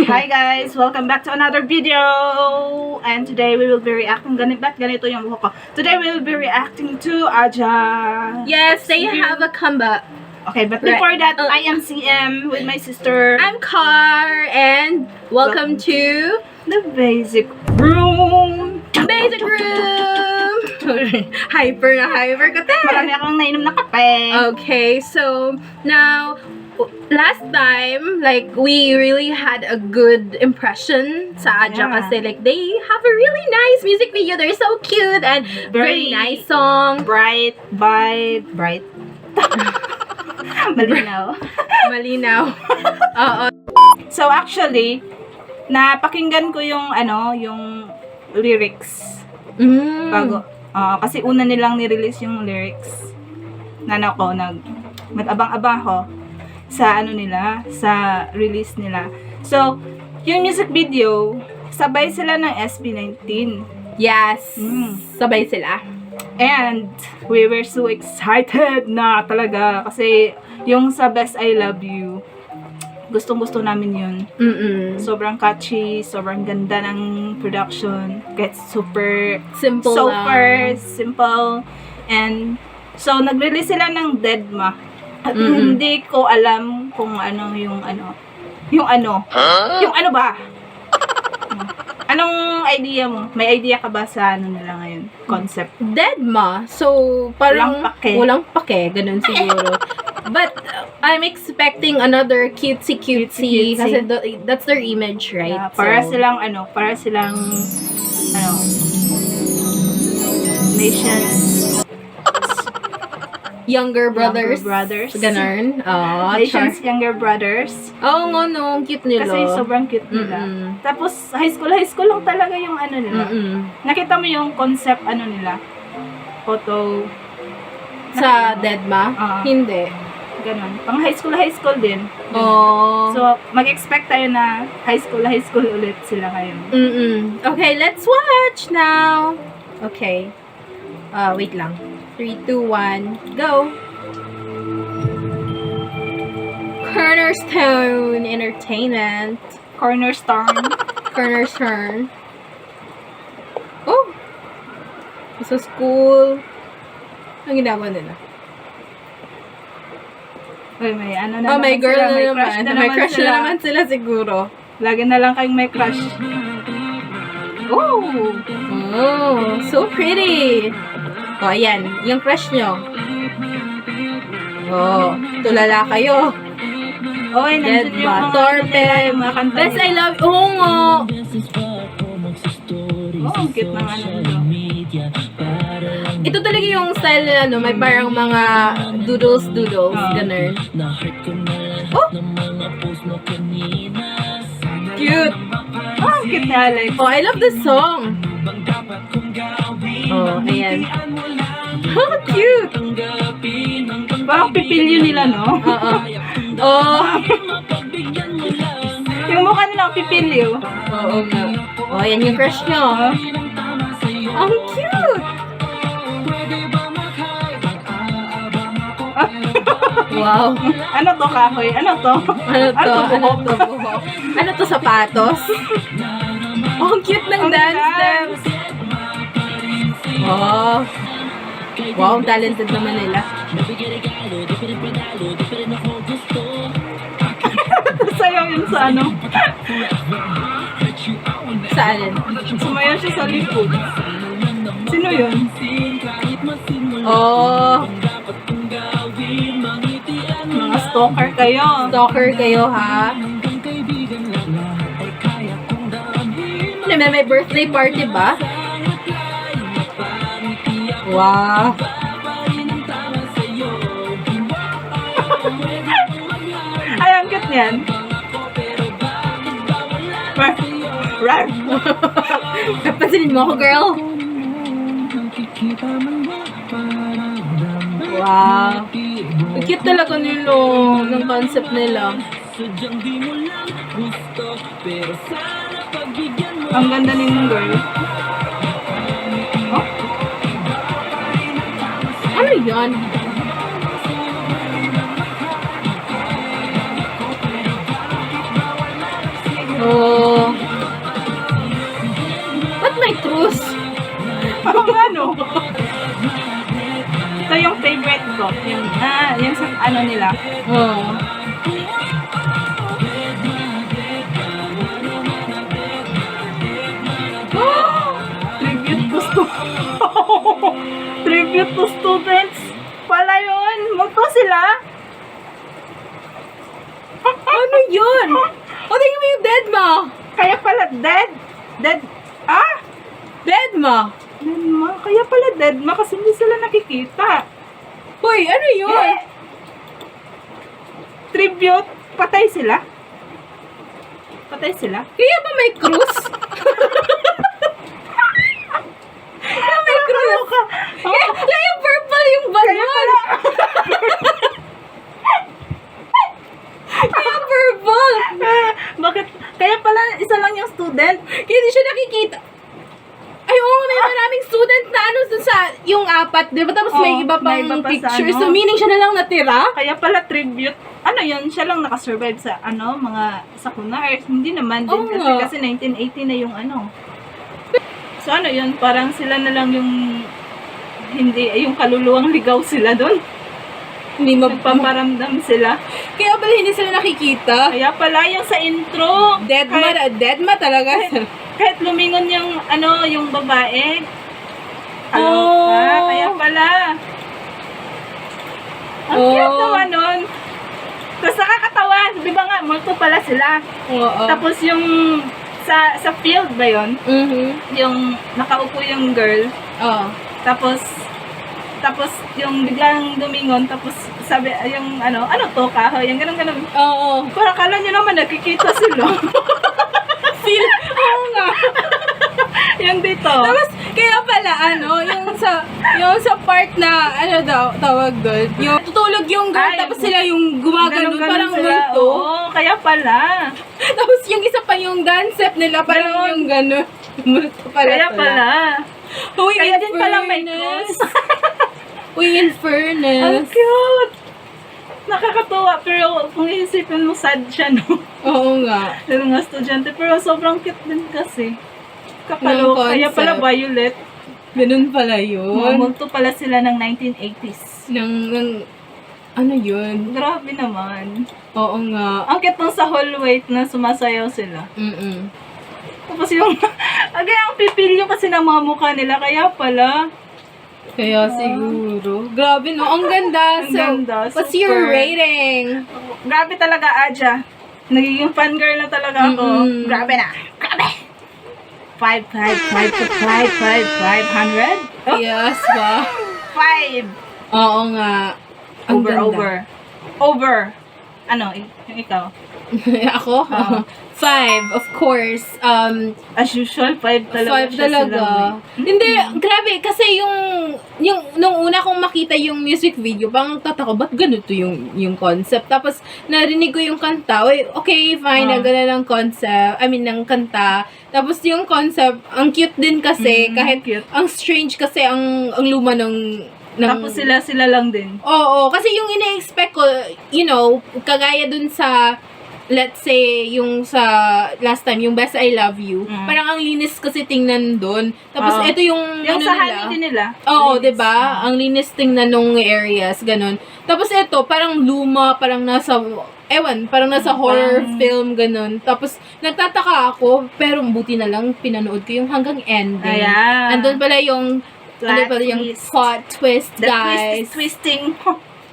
Hi guys! Welcome back to another video! And today we will be reacting, ganito yung buhok ko. Today we will be reacting to Aja. Yes, they have a comeback. Okay, but before that, I am CM with my sister. I'm Car, and welcome to The Basic Room! Basic Room! Hyper na hyper ka tayo. Marami akong nainom na kape. Okay, so now, last time, like, we really had a good impression sa Aja kasi, like, they have a really nice music video. They're so cute and very nice song. Bright. Malinaw. Malinaw. Oo. So actually, napakinggan ko yung yung lyrics bago. Kasi una nilang ni-release yung lyrics. Nag-abang-abang ako sa sa release nila. So, yung music video, sabay sila ng SB19. Yes. Sabay sila. And we were so excited na talaga kasi yung sa Best I Love You, gustong-gusto namin yun. Sobrang catchy, sobrang ganda ng production. Gets super simple. And so nag-release sila ng Deadma. At hindi ko alam kung yung ano ba? Anong idea mo? May idea ka ba sa nila ngayon? Concept? Deadma. So, parang Walang pake. Ganun siguro. But, I'm expecting another cutesy. Kasi that's their image, right? Yeah, para silang nation. Younger brothers. Ganun. Nation's younger brothers. Oo nga, no. Cute nila. Kasi sobrang cute nila. Tapos, high school lang talaga yung nila. Nakita mo yung concept nila? Photo. Sa Deadma? Hindi. Ganon. Pang high school din. Oh. So, mag-expect tayo na high school ulit sila ngayon. Okay, let's watch now. Okay. Wait lang. 3, 2, 1, go! Cornerstone Entertainment. Cornerstone. Oh! Sa school. Ang ginagawa nila? Uy, may may girl sila, na naman. May crush na naman sila siguro. Lagi na lang kayong may crush. Oh, so pretty. Oh, ayan. Yung crush nyo. Oh, tulala kayo. Oy, nandiyan yung mga Torpe. Best I Love. Oo nga. Ang cute ng nito. Ito talaga yung style nila, no? May parang mga doodles. Ganun. Oh! Cute. Ang cute na Alex. Oh, I love this song. Oh, ayan. Oh, cute. Parang pipilyo nila, no? Oo. Oh. Yung mukha nilang pipilyo. Oo nga. Oh, ayan yung crush nyo. Ang cute. Wow. Ano to, kahoy? Ano to? Buhok? Ano to, sapatos? Oh, ang cute ng dance. Oh. Wow, talented naman nila. Sayaw yun sa Sa alin? Sumayaw siya sa likod. Sino yun? Oh. Mga stalker kayo. Stalker kayo, ha? May birthday party ba? Wow. Ay, ang cute niyan. Kapansinin mo ako, girl. Wow. Ang cute talaga nilo ng concept nila. Ang ganda niyong girl. Oh? Ano yan? Oh. ano nila. Oo. Tribute to Tribute to students. Pala yun. Multo sila. Ano yun? O, tingnan mo yung Deadma. Kaya pala dead. Dead. Ah! Deadma. Deadma. Kaya pala deadma kasi hindi sila nakikita. Hoy, ano yun? Tribute. Patay sila. Patay sila. Kaya ba may cross? Kaya may cross? ka. Kaya purple yung balon. Kaya purple. Bakit? Kaya pala isa lang yung student. Kaya hindi siya nakikita. Ay, oo, may maraming student na ano sa yung apat, di ba? Tapos may Oo, iba may pang iba pa sa picture. ano. So, meaning siya na lang natira? Kaya pala tribute. Ano yun? Siya lang nakasurvive sa ano, mga sakunars. Hindi naman din Oo kasi nga. kasi 1980 na yung ano. So ano yun? Parang sila na lang yung hindi, yung kaluluwang ligaw sila doon. Hindi Nagpaparamdam sila. Kaya pala hindi sila nakikita. Kaya pala yung sa intro. Deadma talaga. Kahit lumingon yung ano, yung babae. Oh. Kaya pala. Ang Oh. cute naman nun. Tapos nakakatawa, di ba nga, multo pala sila. Oo. Tapos yung sa field ba yon? Yung nakaupo yung girl. Oo. Tapos yung biglang lumingon, tapos sabi, yung ano to, kahoy, yung ganun. Oo. Parang kala nyo naman, nakikita sila. Feel. Oo nga. Yung dito. Tapos, kaya pala, ano, yung sa part na, ano daw, tawag doon, yung tutulog yung girl, Ay, tapos sila yung gumagano, Ganun-ganun parang sila. multo. Oo, kaya pala. Tapos yung isa pa yung dance step nila, parang Ganon. yung gano'n. Multo pala. Kaya pala. Uy, Kaya in din pala may fairness. cross. Uy, in Ang fairness. cute. Nakakatuwa, pero kung iisipin mo, sad siya, no? Oo nga. Yung mga estudyante, pero sobrang cute din kasi. Ng Kapalo, kaya pala concept. violet. Ganun pala Mga yun. multo pala sila ng 1980s. Ano yun? Grabe naman. Oo nga. Ang cute nung sa hallway na sumasayaw sila. Mm-mm. Tapos yung, agay ang pipilyo kasi ng mga mukha nila, kaya pala. Kaya siguro. Grabe no, ang ganda. Ang So, ganda, what's super. your rating? Grabe talaga, Aja. Nagiging fangirl na talaga ako. Mm-mm. Grabe na. Grabe. 500? Yes ba? 5. Oo nga. Ang ganda. Over. Ano, yung ikaw? Ako? Oo. 5, of course. As usual, 5 talaga 5 siya talaga. sila. Hindi, grabe. Kasi nung una kong makita yung music video, parang tatako, ba't ganito yung concept? Tapos, narinig ko yung kanta. Uy, okay, fine, ang ganda ng concept. ng kanta. Tapos, yung concept, ang cute din kasi. Kahit, cute. ang strange kasi ang luma ng Tapos sila lang din. Oo, kasi yung ina-expect ko, kagaya dun sa, let's say, yung sa last time, yung Best I Love You, parang ang linis kasi tingnan dun. Tapos, Oo. ito yung Yung ano sa nila. honey din nila. Oo, Linis. 'di ba? Ang linis tingnan nung areas, ganun. Tapos ito, parang luma, parang nasa horror Parang- film, ganun. Tapos, nagtataka ako, pero buti na lang, pinanood ko yung hanggang ending. Ayan. Andun pala yung, Plot yung twist. plot twist, The guys. twist is twisting.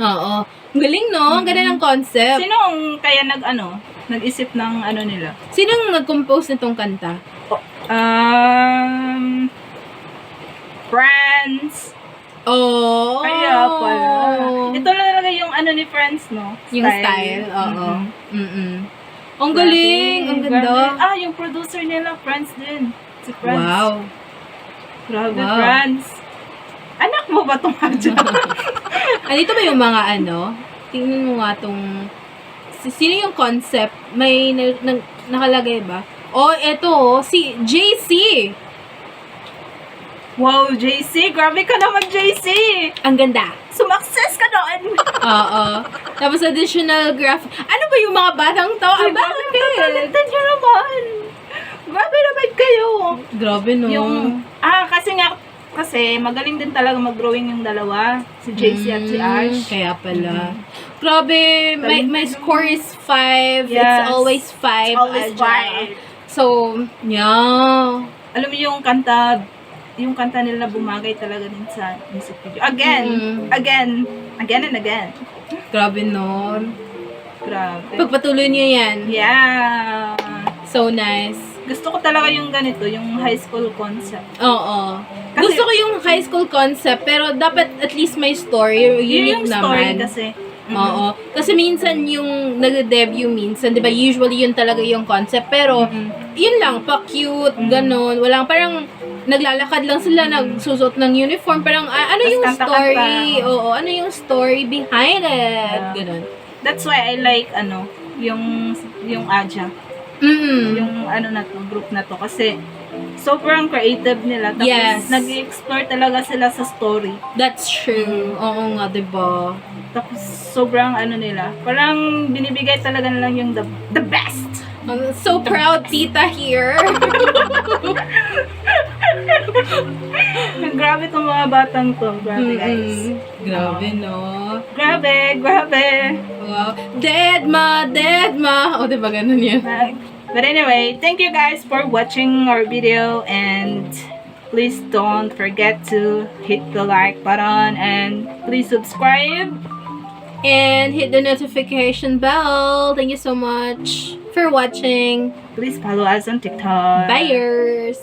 Oo. Ang galing, no? Ang ganda ng concept. Sino ang kaya nag-isip ng ano nila? Sinong nag-compose nitong kanta? Friends. Oh! Kaya pala. Ito lang talaga yung ano ni Friends, no? Yung style, oo. Mhm. Mm-mm. Ang galing! Ang ganda. Grabe. Yung producer nila, Friends din. Si Friends. Wow. Grabe, Wow. Friends. Anak mo ba itong Adja? Andito ba yung mga tingnan mo nga tong, sino yung concept? May nakalagay ba? Oh, eto, si JC. Wow, JC. Grabe ka naman, JC. Ang ganda. Sumakses ka doon. Oo. Tapos additional graphic. Ano ba yung mga batang to? Ay, bakit? Talented nyo naman. Grabe naman kayo. Grabe, no? Yung, kasi kasi magaling din talaga mag-drawing yung dalawa. Si JC at si Ash. Kaya pala. Grabe, my score is 5. Yes. It's always 5. Always Aja. So, yeah. Alam mo yung kanta nila bumagay talaga din sa music video. Again and again. Grabe, no? Grabe. Pagpatuloy niyo yan. Yeah. So nice. Gusto ko talaga yung ganito, yung high school concept. Oo. Kasi- Gusto ko yung high school concept, pero dapat at least may story. Yun yung Unique story naman. kasi. Oo. Kasi minsan yung nag-debut minsan, di ba, usually yun talaga yung concept. Pero, yun lang, pa-cute, ganon. Walang, parang, naglalakad lang sila, nagsusot ng uniform. Parang, ano Tas yung kanta-kanta. story? Oo, ano yung story behind it? Yeah. Ganon. That's why I like, yung Aja. Yung group na to. Kasi, sobrang creative nila. Tapos, Yes. nag-explore talaga sila sa story. That's true. Oo nga, di ba? Tapos, sobrang nila. Parang, binibigay talaga nila yung the best. I'm so proud, tita here. Grabe tong mga batang to. Grabe, guys. Grabe, no? Grabe. Wow. Dead ma. O, diba ganun yun? But anyway, thank you guys for watching our video, and please don't forget to hit the like button and please subscribe. And hit the notification bell. Thank you so much for watching. Please follow us on TikTok. Buyers.